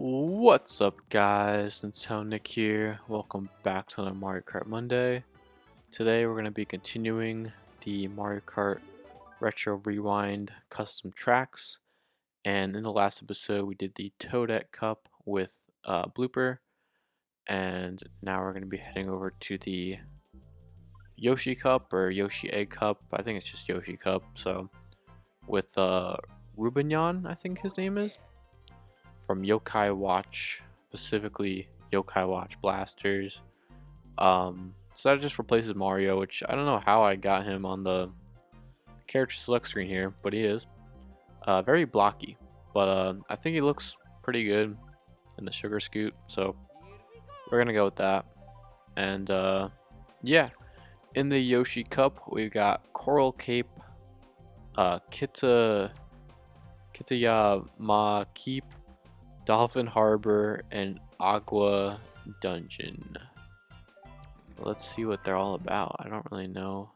What's up, guys? It's Nick here. Welcome back to another Mario Kart Monday. Today we're going to be continuing the Mario Kart Retro Rewind custom tracks. And in the last episode, we did the Toadette Cup with Blooper. And now we're going to be heading over to the Yoshi Cup or Yoshi Egg Cup. I think it's just Yoshi Cup. So with Rubinyan, I think his name is, from Yokai Watch, specifically Yokai Watch Blasters. So that just replaces Mario, which I don't know how I got him on the character select screen here, but he is. Very blocky, but I think he looks pretty good in the Sugar Scoot, so we're gonna go with that. And yeah, in the Yoshi Cup, we've got Coral Cape, Kitayama Keep, Dolphin Harbor, and Agua Dungeon. Let's see what they're all about. I don't really know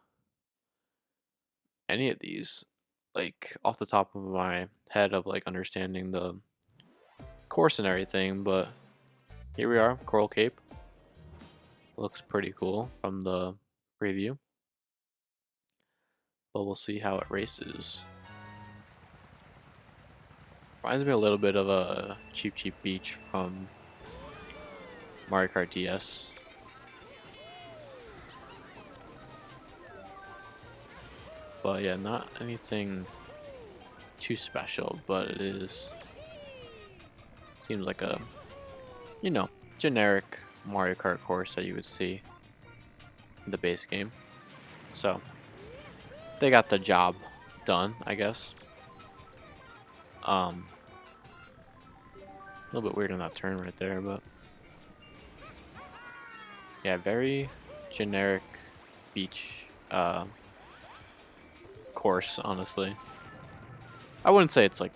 any of these, like, off the top of my head of, like, understanding the course and everything, but here we are, Coral Cape. Looks pretty cool from the preview, but we'll see how it races. Reminds me a little bit of a Cheap Cheap Beach from Mario Kart DS. But yeah, not anything too special, but it is, seems like a, generic Mario Kart course that you would see in the base game. So they got the job done, I guess. A little bit weird on that turn right there, but yeah, very generic beach course, honestly. I wouldn't say it's like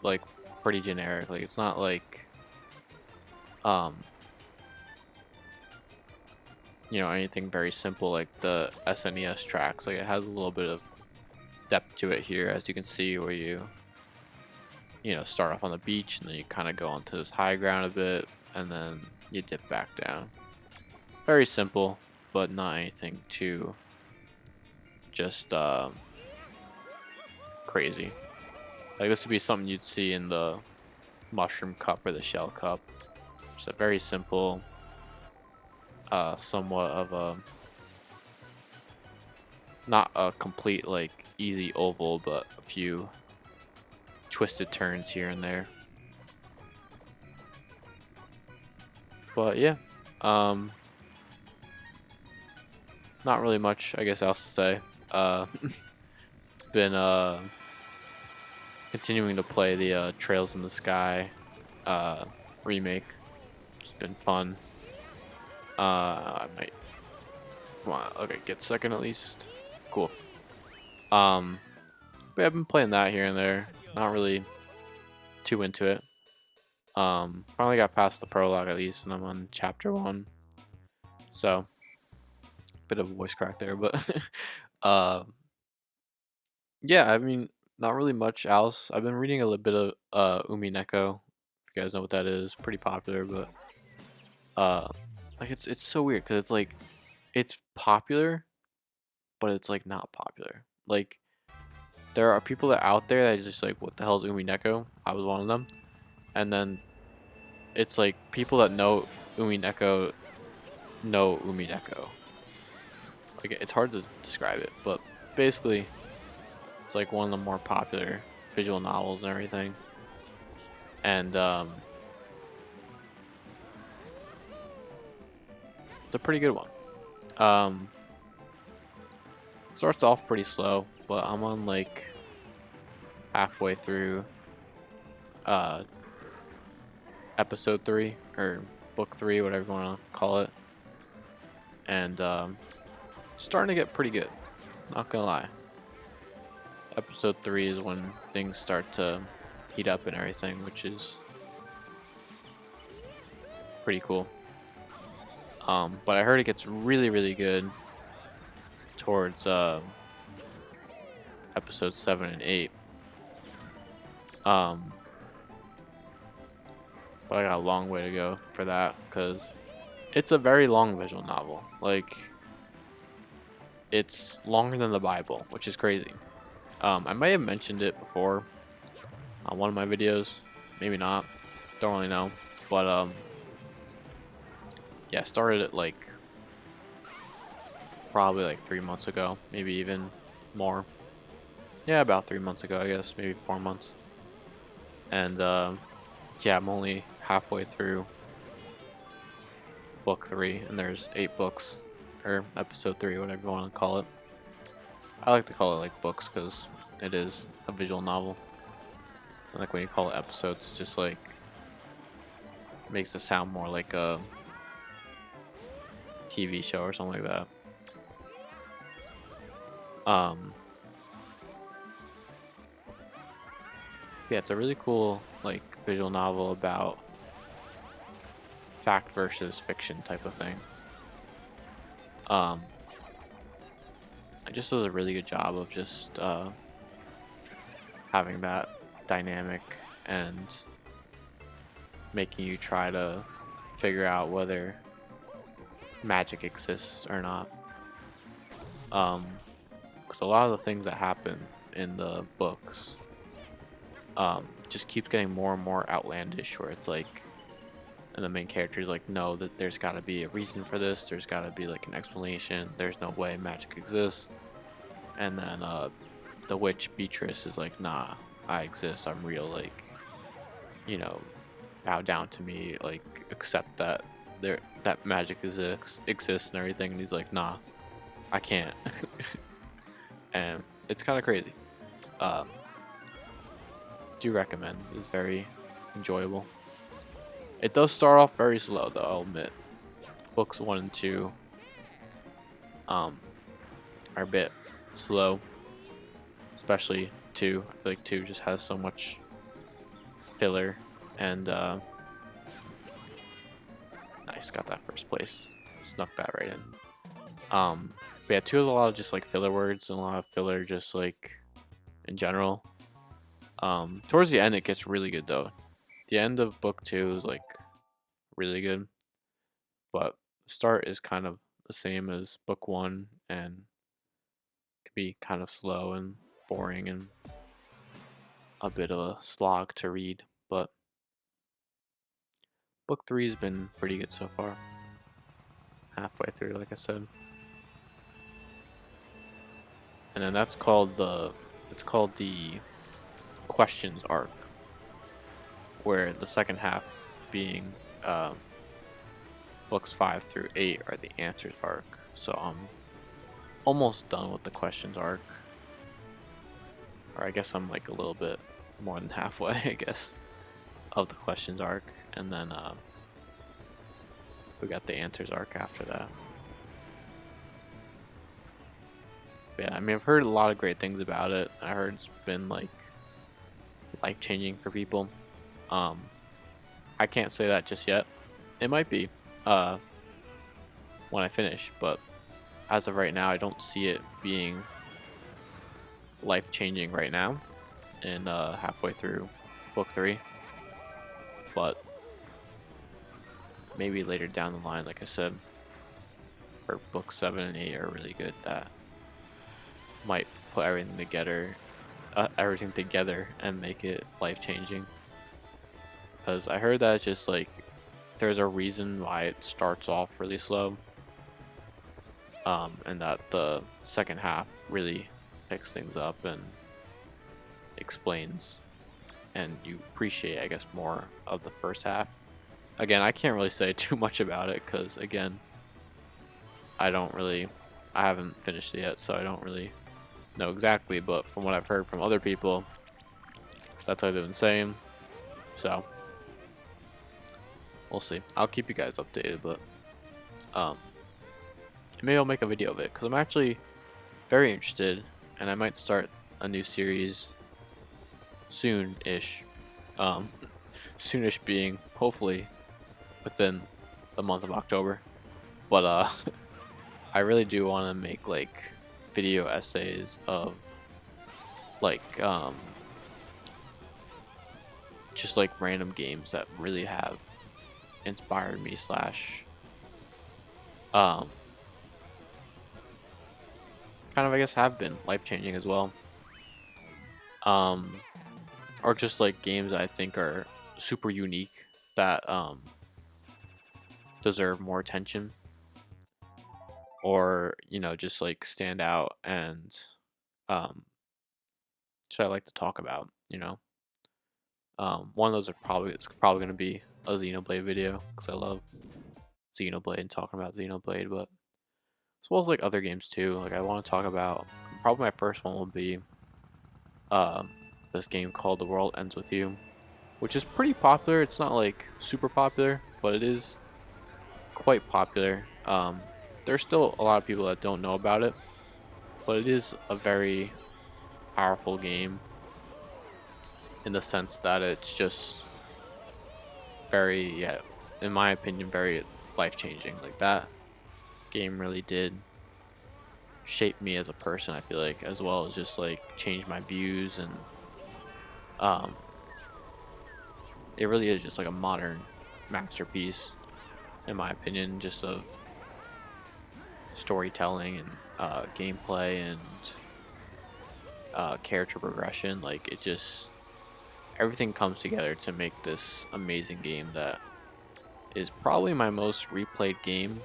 like pretty generic. Like, it's not like anything very simple like the SNES tracks. Like, it has a little bit of depth to it here, as you can see, where you start off on the beach and then you kind of go onto this high ground a bit and then you dip back down. Very simple, but not anything too just crazy. Like, this would be something you'd see in the Mushroom Cup or the Shell Cup. Just a very simple, somewhat of a, not a complete like easy oval, but a few twisted turns here and there. But yeah, not really much, I guess, else to say. Been continuing to play the Trails in the Sky remake. It's been fun. I might, come on, okay, get second at least. Cool. But I've been playing that here and there. Not really too into it. Finally got past the prologue at least, and I'm on chapter 1. So, bit of a voice crack there, but yeah, I mean, not really much else. I've been reading a little bit of Umineko. If you guys know what that is, pretty popular, but like, it's so weird because it's like it's popular, but it's like not popular. Like, there are people that out there that are just like, what the hell is Umineko? I was one of them. And then it's like people that know Umineko know Umineko. Like, it's hard to describe it, but basically it's like one of the more popular visual novels and everything. And it's a pretty good one. It starts off pretty slow, but I'm on like halfway through episode 3 or book 3, whatever you want to call it, and starting to get pretty good, not gonna lie. Episode 3 is when things start to heat up and everything, which is pretty cool. But I heard it gets really, really good towards episodes 7 and 8. but I got a long way to go for that because it's a very long visual novel. Like, it's longer than the Bible, which is crazy. I might have mentioned it before on one of my videos, maybe not, don't really know, but yeah, I started it like probably like 3 months ago, maybe even more. Yeah, about 3 months ago, I guess, maybe 4 months. And yeah, I'm only halfway through book 3, and there's 8 books, or episode 3, whatever you want to call it. I like to call it like books because it is a visual novel. And like when you call it episodes, it's just like makes it sound more like a TV show or something like that. Yeah, it's a really cool like visual novel about fact versus fiction type of thing. It just does a really good job of just having that dynamic and making you try to figure out whether magic exists or not. Because a lot of the things that happen in the books just keeps getting more and more outlandish, where it's like, and the main character is like, no, that there's got to be a reason for this, there's got to be like an explanation, there's no way magic exists. And then the witch Beatrice is like, nah, I exist, I'm real, like, you know, bow down to me, like, accept that that magic exists and everything. And he's like, nah, I can't. And it's kind of crazy. Do recommend. It's very enjoyable. It does start off very slow, though, I'll admit. Books 1 and 2 are a bit slow, especially 2. I feel like 2 just has so much filler, and nice, got that first place, snuck that right in. But yeah, 2 has a lot of just like filler words and a lot of filler just like in general. Towards the end it gets really good though. The end of book 2 is like really good, but the start is kind of the same as book 1 and can be kind of slow and boring and a bit of a slog to read, but book 3 has been pretty good so far. Halfway through, like I said. And then it's called the questions arc, where the second half being books 5 through 8 are the answers arc. So I'm almost done with the questions arc, or I guess I'm like a little bit more than halfway, I guess, of the questions arc, and then we got the answers arc after that. But yeah, I mean, I've heard a lot of great things about it. I heard it's been like life-changing for people. I can't say that just yet. It might be when I finish, but as of right now, I don't see it being life-changing right now in halfway through book 3. But maybe later down the line, like I said, for books 7 and 8 are really good, that might put everything together and make it life-changing. Because I heard that it's just like there's a reason why it starts off really slow, and that the second half really picks things up and explains, and you appreciate, I guess, more of the first half. Again, I can't really say too much about it because, again, I haven't finished it yet, so I don't really know exactly, but from what I've heard from other people, that's what they've been saying. So we'll see. I'll keep you guys updated, but maybe I'll make a video of it because I'm actually very interested, and I might start a new series soon-ish. Soonish being hopefully within the month of October, but I really do want to make like video essays of like just like random games that really have inspired me slash um kind of, I guess, have been life changing as well. Um, or just like games that I think are super unique that deserve more attention, or just like stand out and um should I like to talk about. One of those it's probably gonna be a Xenoblade video because I love Xenoblade and talking about Xenoblade, but as well as like other games too. Like I want to talk about, probably my first one will be um this game called The World Ends With You, which is pretty popular. It's not like super popular, but it is quite popular. There's still a lot of people that don't know about it, but it is a very powerful game in the sense that it's just very, yeah, in my opinion, very life changing. Like that game really did shape me as a person, I feel like, as well as just like change my views, and um it really is just like a modern masterpiece in my opinion, just of storytelling and gameplay and character progression. Like it just, everything comes together to make this amazing game that is probably my most replayed game.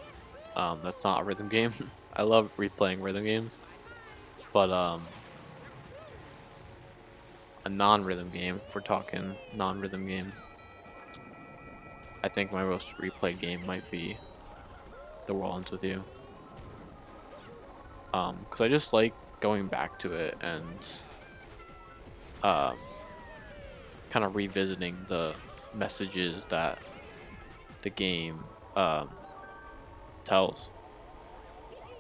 That's not a rhythm game. I love replaying rhythm games, but a non-rhythm game, if we're talking non-rhythm game, I think my most replayed game might be The World Ends With You. Because I just like going back to it and um, kind of revisiting the messages that the game tells.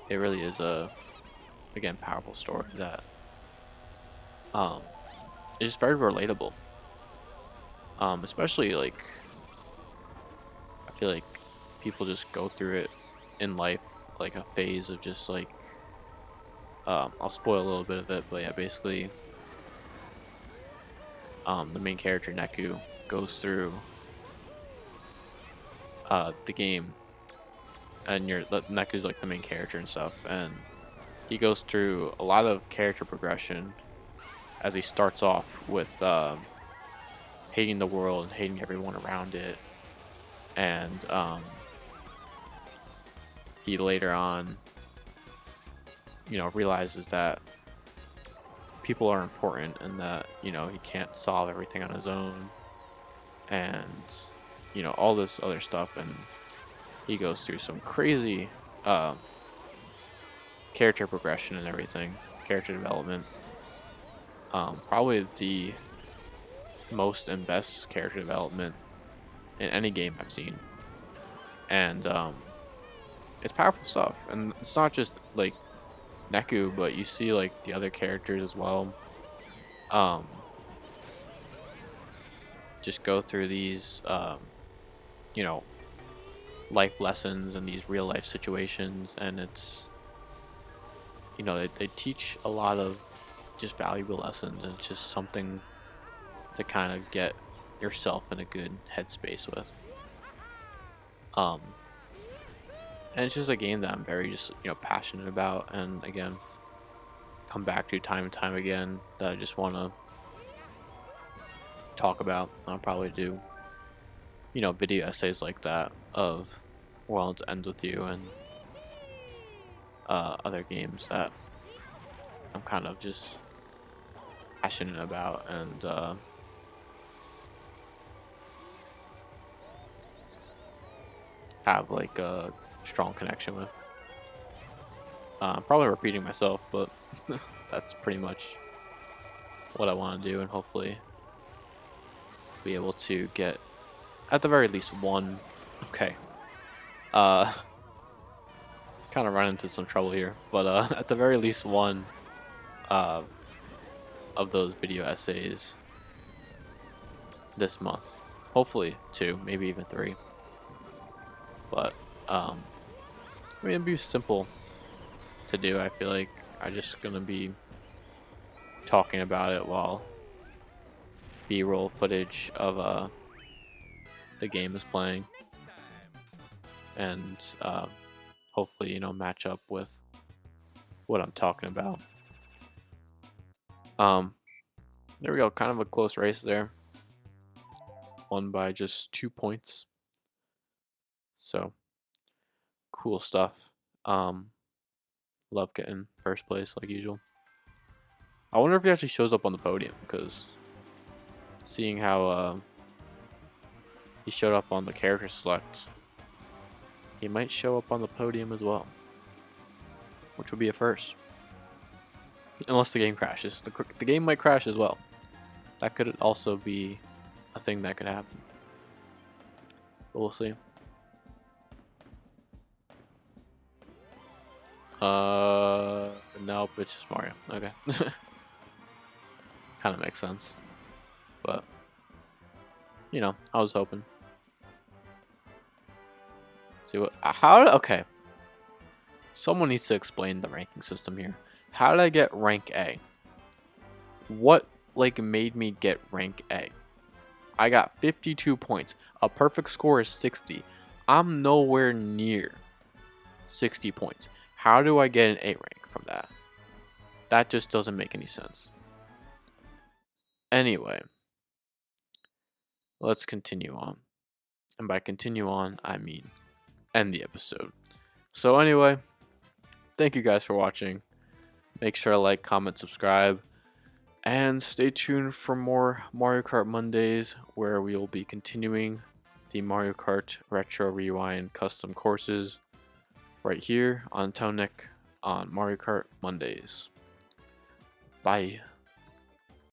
It really is a, again, powerful story that um, is just very relatable. Especially like, I feel like people just go through it in life, like a phase of just like I'll spoil a little bit of it, but yeah, basically the main character Neku goes through the game, and Neku's like the main character and stuff, and he goes through a lot of character progression as he starts off with hating the world and hating everyone around it, and he later on, realizes that people are important and that he can't solve everything on his own, and all this other stuff, and he goes through some crazy uh, character progression and everything, character development. Probably the most and best character development in any game I've seen, and it's powerful stuff. And it's not just like Neku, but you see like the other characters as well. Um, just go through these, you know, life lessons and these real life situations, and it's, they teach a lot of just valuable lessons, and it's just something to kind of get yourself in a good headspace with. Um, and it's just a game that I'm very just passionate about, and again, come back to time and time again, that I just want to talk about. I'll probably do video essays like that of Worlds Ends With You, and other games that I'm kind of just passionate about, and have like a strong connection with. I'm probably repeating myself, but that's pretty much what I want to do, and hopefully be able to get at the very least one. Okay. Uh, kind of run into some trouble here, but at the very least one uh, of those video essays this month. Hopefully two, maybe even three. But I mean, it'd be simple to do. I feel like I'm just gonna be talking about it while B-roll footage of the game is playing, and hopefully match up with what I'm talking about. There we go. Kind of a close race there. Won by just 2 points. So cool stuff. Love getting first place like usual. I wonder if he actually shows up on the podium, because seeing how he showed up on the character select, he might show up on the podium as well, which would be a first. Unless the game crashes. The game might crash as well. That could also be a thing that could happen. But we'll see. Nope, it's just Mario. Okay. Kind of makes sense. But, I was hoping. See what, okay. Someone needs to explain the ranking system here. How did I get rank A? What, made me get rank A? I got 52 points. A perfect score is 60. I'm nowhere near 60 points. How do I get an A rank from that? That just doesn't make any sense. Anyway, let's continue on. And by continue on, I mean end the episode. So anyway, thank you guys for watching. Make sure to like, comment, subscribe, and stay tuned for more Mario Kart Mondays, where we will be continuing the Mario Kart Retro Rewind custom courses right here on Tonic on Mario Kart Mondays. Bye.